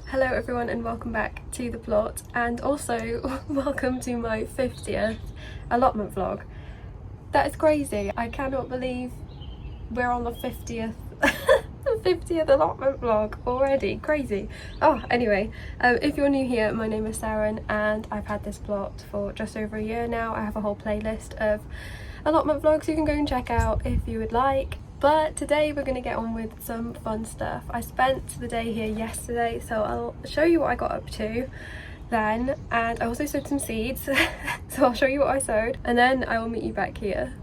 Hello everyone and welcome back to the plot, and also welcome to my 50th allotment vlog. That is crazy. I cannot believe we're on the 50th the 50th allotment vlog already. Crazy. Oh, anyway, if you're new here, my name is Sarah and I've had this plot for just over a year now. I have a whole playlist of allotment vlogs you can go and check out if you would like. But today we're going to get on with some fun stuff. I spent the day here yesterday, so I'll show you what I got up to then, and I also sowed some seeds so I'll show you what I sowed and then I will meet you back here.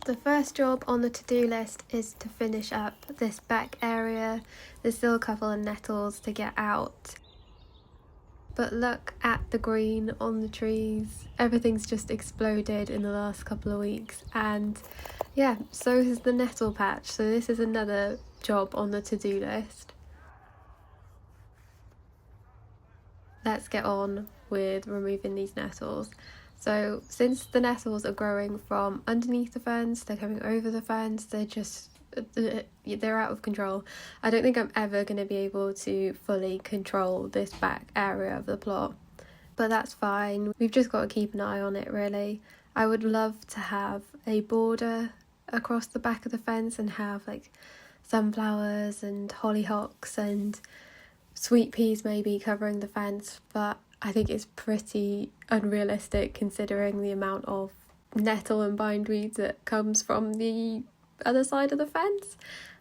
The first job on the to-do list is to finish up this back area. There's still a couple of nettles to get out. But look at the green on the trees. Everything's just exploded in the last couple of weeks. And yeah, so has the nettle patch. So this is another job on the to-do list. Let's get on with removing these nettles. So since the nettles are growing from underneath the fence, they're coming over the fence, they're out of control. I don't think I'm ever going to be able to fully control this back area of the plot, but that's fine. We've just got to keep an eye on it, really. I would love to have a border across the back of the fence and have like sunflowers and hollyhocks and sweet peas maybe covering the fence, but I think it's pretty unrealistic considering the amount of nettle and bindweed that comes from the other side of the fence.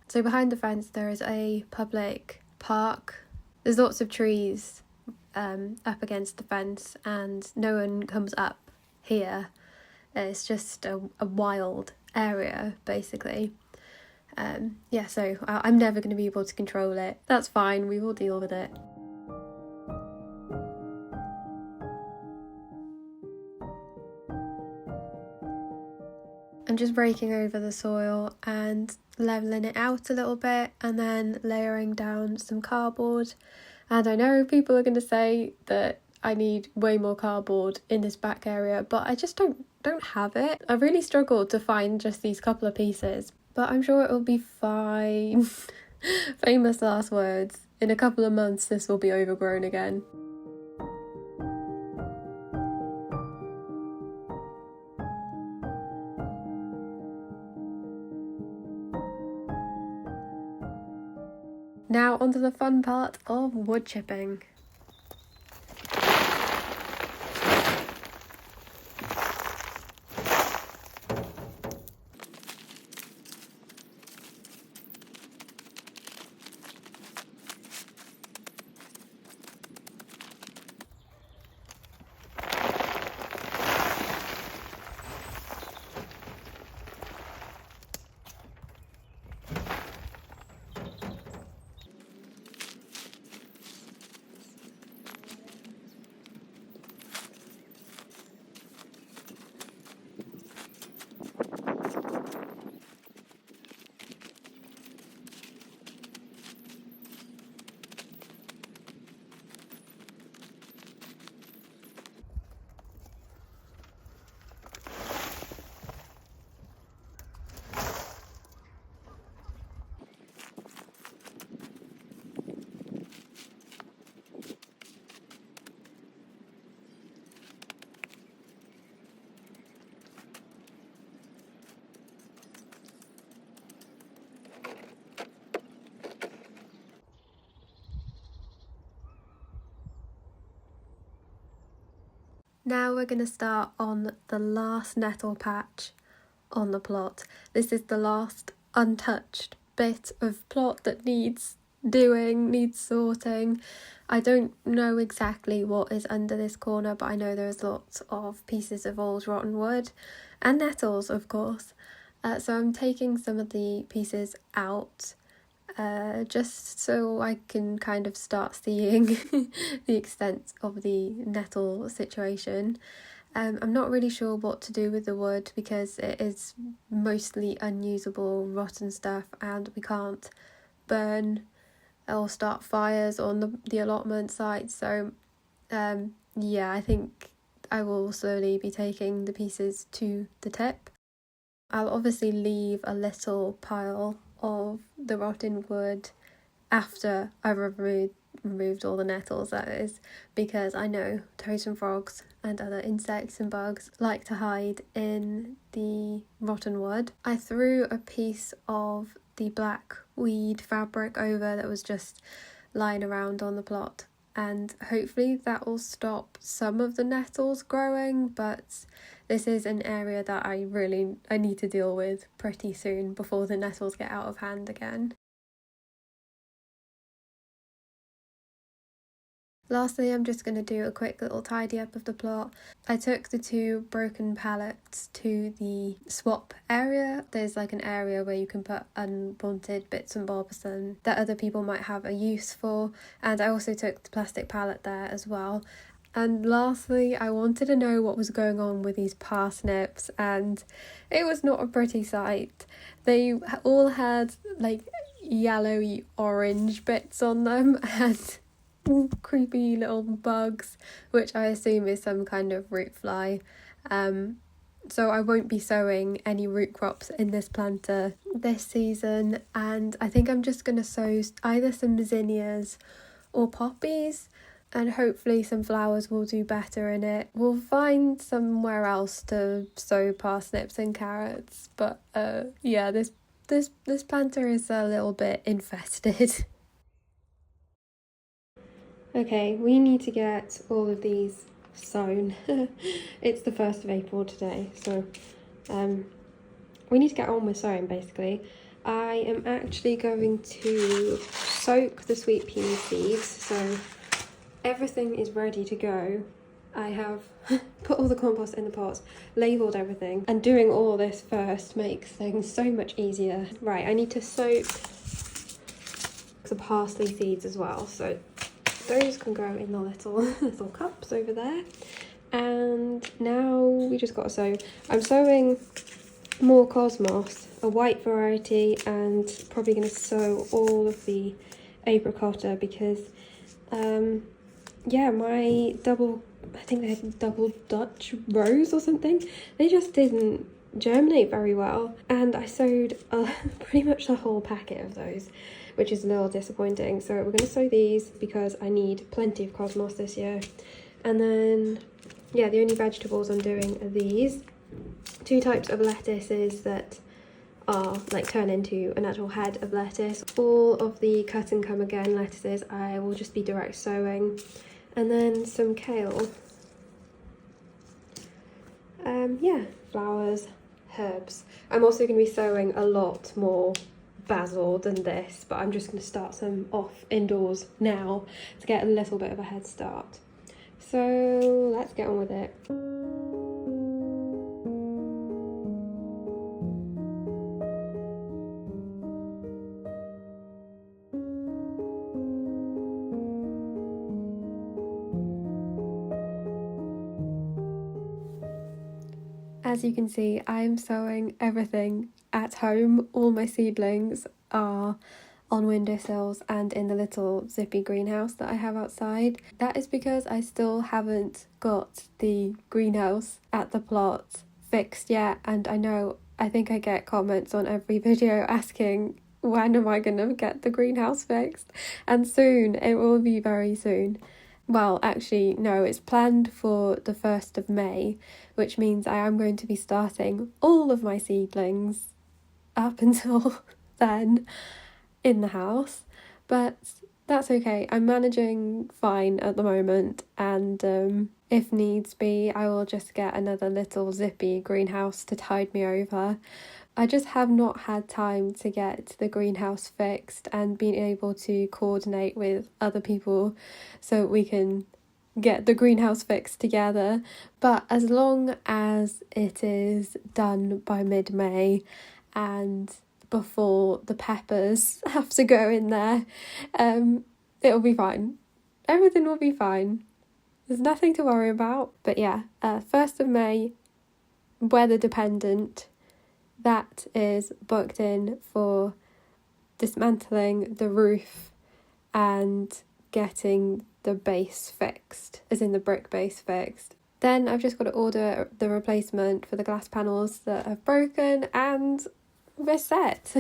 So behind the fence there is a public park. There's lots of trees up against the fence and no one comes up here. It's just a wild area basically. Yeah, so I'm never going to be able to control it. That's fine, we will deal with it. I'm just raking over the soil and levelling it out a little bit and then layering down some cardboard. And I know people are going to say that I need way more cardboard in this back area, but I just don't have it. I really struggled to find just these couple of pieces, but I'm sure it'll be fine. Famous last words. In a couple of months this will be overgrown again. Now onto the fun part of wood chipping. Now we're going to start on the last nettle patch on the plot. This is the last untouched bit of plot that needs doing, needs sorting. I don't know exactly what is under this corner, but I know there's lots of pieces of old rotten wood and nettles, of course. So I'm taking some of the pieces out just so I can kind of start seeing the extent of the nettle situation. I'm not really sure what to do with the wood because it is mostly unusable, rotten stuff, and we can't burn or start fires on the allotment site. So yeah, I think I will slowly be taking the pieces to the tip. I'll obviously leave a little pile of the rotten wood after I've removed all the nettles, that is, because I know totem frogs and other insects and bugs like to hide in the rotten wood. I threw a piece of the black weed fabric over that was just lying around on the plot, and hopefully that will stop some of the nettles growing, but this is an area that I need to deal with pretty soon before the nettles get out of hand again. Lastly, I'm just going to do a quick little tidy up of the plot. I took the 2 broken pallets to the swap area. There's like an area where you can put unwanted bits and bobs and that other people might have a use for. And I also took the plastic pallet there as well. And lastly, I wanted to know what was going on with these parsnips, and it was not a pretty sight. They all had like yellowy orange bits on them and creepy little bugs, which I assume is some kind of root fly. So I won't be sowing any root crops in this planter this season, and I think I'm just going to sow either some zinnias or poppies, and hopefully some flowers will do better in it. We'll find somewhere else to sow parsnips and carrots, but yeah, this planter is a little bit infested. Okay, we need to get all of these sown. It's the 1st of April today, so we need to get on with sowing basically. I am actually going to soak the sweet pea seeds, so everything is ready to go. I have put all the compost in the pots, labelled everything, and doing all this first makes things so much easier. Right, I need to soak the parsley seeds as well, so those can go in the little cups over there. And now we just got to sow. I'm sowing more cosmos, a white variety, and probably going to sow all of the apricotta because yeah, my I think they had double Dutch rose or something, they just didn't germinate very well, and I sowed pretty much the whole packet of those, which is a little disappointing. So we're going to sow these because I need plenty of cosmos this year. And then yeah, the only vegetables I'm doing are these 2 types of lettuces that are like turn into an actual head of lettuce. All of the cut and come again lettuces I will just be direct sowing, and then some kale. Yeah, flowers, herbs. I'm also going to be sowing a lot more basil than this, but I'm just going to start some off indoors now to get a little bit of a head start. So let's get on with it. As you can see, I'm sowing everything at home. All my seedlings are on windowsills and in the little zippy greenhouse that I have outside. That is because I still haven't got the greenhouse at the plot fixed yet, and I think I get comments on every video asking when am I gonna get the greenhouse fixed, and soon. It will be very soon. Well, actually, no, it's planned for the 1st of May, which means I am going to be starting all of my seedlings up until then in the house. But that's okay. I'm managing fine at the moment, and if needs be, I will just get another little zippy greenhouse to tide me over. I just have not had time to get the greenhouse fixed and being able to coordinate with other people so we can get the greenhouse fixed together. But as long as it is done by mid-May and before the peppers have to go in there, it'll be fine. Everything will be fine. There's nothing to worry about. But yeah, 1st of May, weather dependent, that is booked in for dismantling the roof and getting the base fixed, as in the brick base fixed. Then I've just got to order the replacement for the glass panels that have broken and we're set.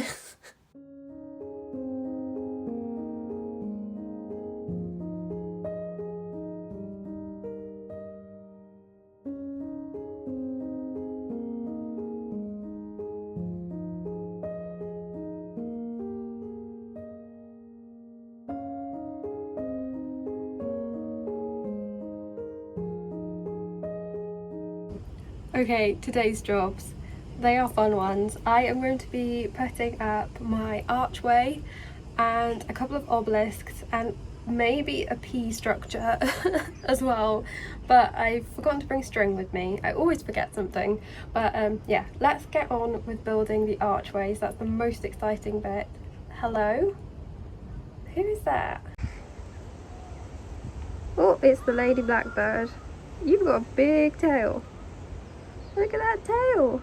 Okay, today's jobs. They are fun ones. I am going to be putting up my archway and a couple of obelisks and maybe a P structure as well, but I've forgotten to bring string with me. I always forget something, but yeah, let's get on with building the archways. That's the most exciting bit. Hello? Who is that? Oh, it's the lady blackbird. You've got a big tail. Look at that tail!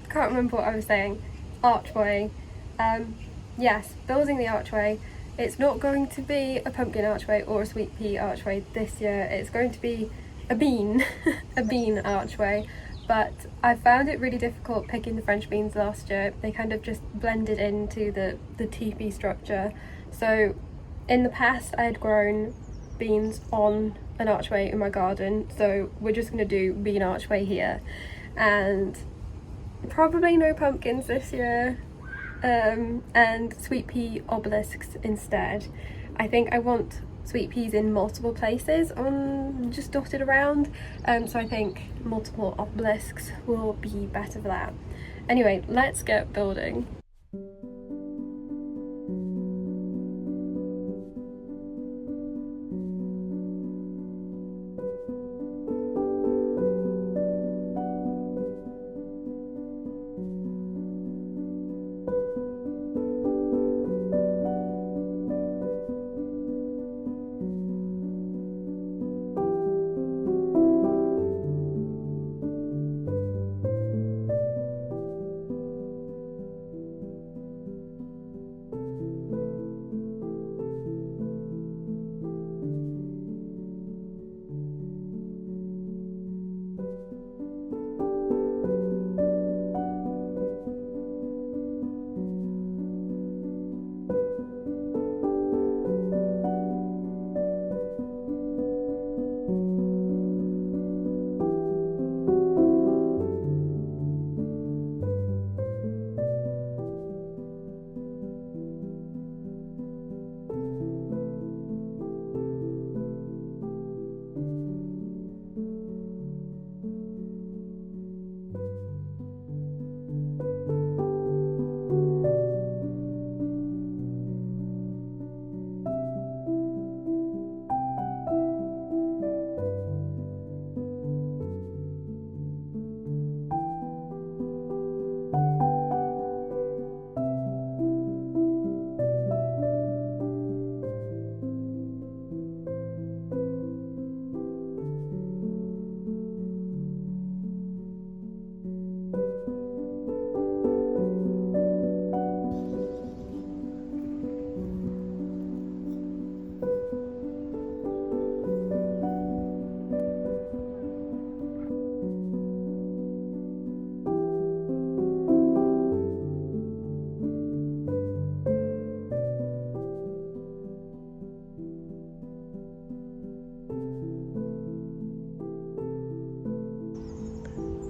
Can't remember what I was saying. Archway. Yes, building the archway. It's not going to be a pumpkin archway or a sweet pea archway this year. It's going to be a bean, a bean archway. But I found it really difficult picking the French beans last year. They kind of just blended into the teepee structure. So in the past I had grown beans on an archway in my garden, so we're just going to do bean archway here, and probably no pumpkins this year, and sweet pea obelisks instead. I think I want sweet peas in multiple places on just dotted around, so I think multiple obelisks will be better for that. Anyway, let's get building.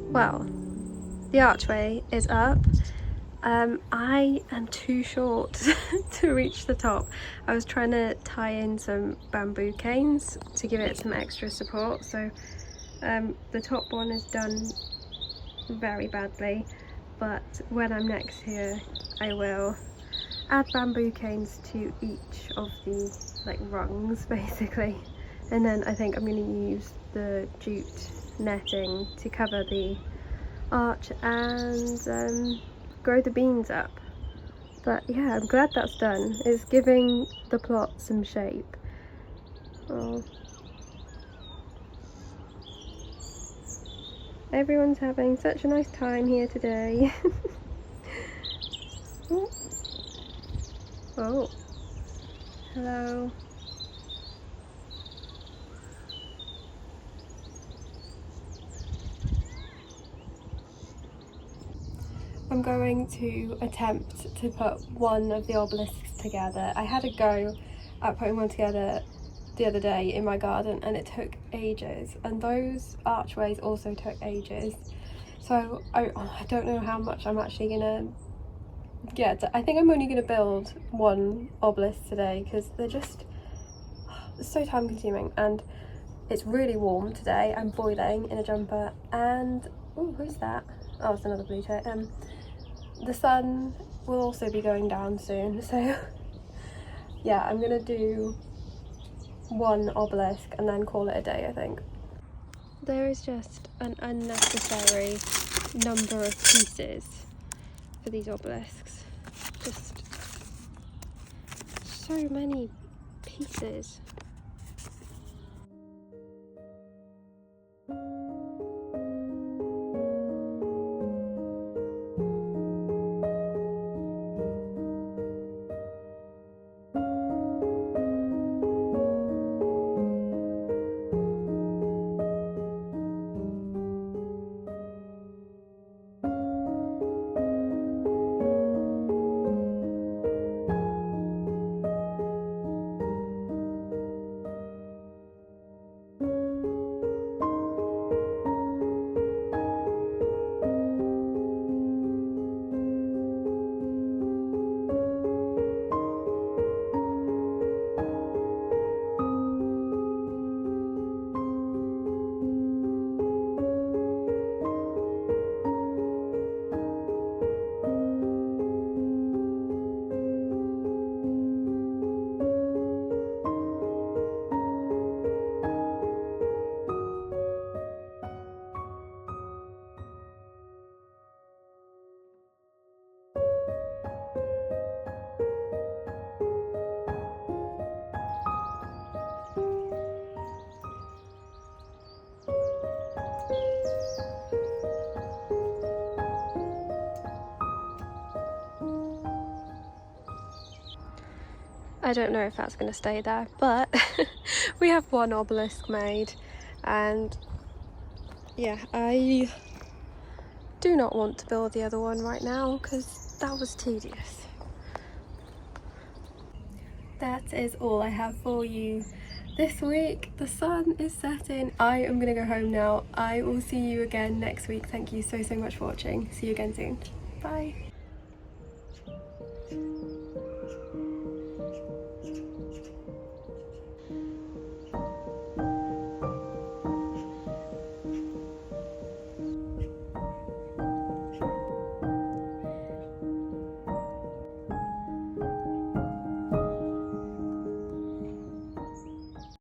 Well, the archway is up. I am too short to reach the top. I was trying to tie in some bamboo canes to give it some extra support, so the top one is done very badly, but when I'm next here I will add bamboo canes to each of the like rungs basically, and then I think I'm going to use the jute netting to cover the arch and grow the beans up. But yeah, I'm glad that's done. It's giving the plot some shape. Oh. Everyone's having such a nice time here today. Oh, hello. I'm going to attempt to put one of the obelisks together. I had a go at putting one together the other day in my garden and it took ages, and those archways also took ages. So I don't know how much I'm actually gonna get. I think I'm only gonna build one obelisk today because they're just so time consuming, and it's really warm today. I'm boiling in a jumper and oh, who's that? Oh, it's another blue jay. The sun will also be going down soon, so yeah, I'm gonna do one obelisk and then call it a day, I think. There is just an unnecessary number of pieces for these obelisks. Just so many pieces. I don't know if that's going to stay there, but we have one obelisk made, and yeah, I do not want to build the other one right now because that was tedious. That is all I have for you this week. The sun is setting. I am going to go home now. I will see you again next week. Thank you so much for watching. See you again soon. Bye.